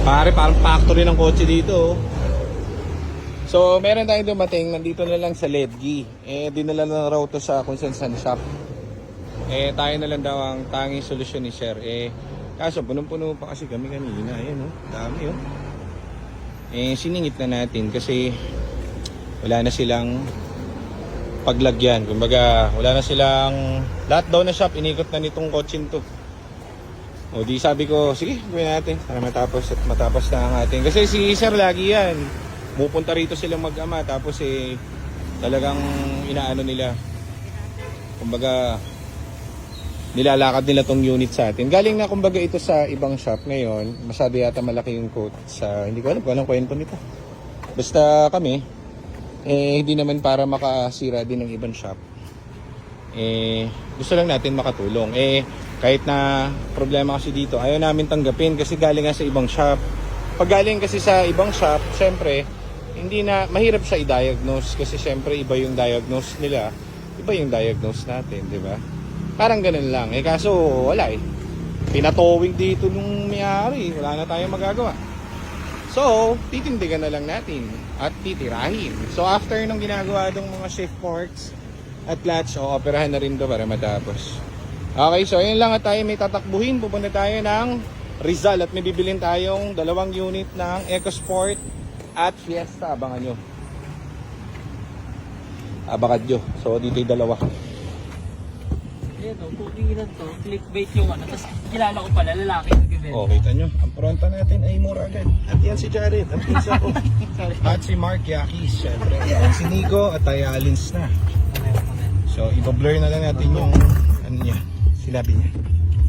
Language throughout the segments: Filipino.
Pare, parang factory ng kotse dito. Oh. So, meron tayong dumating. Nandito na lang sa Ledgi. Dinala na raw to sa kung saan shop. Tayo na lang daw ang tanging solusyon ni Sir. Kaso, punong-puno pa kasi kami kanina. Ayan, oh. Dami, oh. Siningit na natin kasi wala na silang paglagyan. Kumbaga, wala na silang... Lahat daw na shop, inikot na nitong kotsin to. O di sabi ko, sige, gawin natin para matapos na ang ating. Kasi si Sir lagi yan. Pupunta rito silang mag-ama tapos talagang inaano nila. Kumbaga, nilalakad nila tong unit sa atin. Galing na kumbaga ito sa ibang shop ngayon. Masyado yata malaki yung quote sa... Hindi ko alam kung anong kwento nito. Basta kami, hindi naman para makasira din ng ibang shop. Gusto lang natin makatulong. Kahit na problema kasi dito, ayaw namin tanggapin kasi galing nga sa ibang shop. Pag galing kasi sa ibang shop, syempre, hindi na, mahirap siya i-diagnose kasi syempre iba yung diagnose nila, iba yung diagnose natin, di ba? Parang ganun lang. Kaso wala pinatowing dito nung may-ari, wala na tayong magagawa. So, titindigan na lang natin at titirahin. So, after nung ginagawa ng mga shift forks at clutch, operahan na rin to para matapos. Okay, so ayun lang at tayo may tatakbuhin. Pupunta tayo ng Rizal at may bibilin tayong 2 unit ng EcoSport at Fiesta. Abangan nyo. Abakad nyo. So dito yung 2. Ayan o, pukinginan to. Clickbait yung ano. Tapos kilala ko pala, lalaki nag-event. Oh, kita nyo. Ang pronta natin ay mura agad. At yan si Jared. At isa ko. At si Mark Yakis. Siyempre. Yan si Nico at tayo Alins na. So, iba-blur na lang natin yung ano niya. Sinabi niya.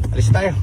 Alis tayo.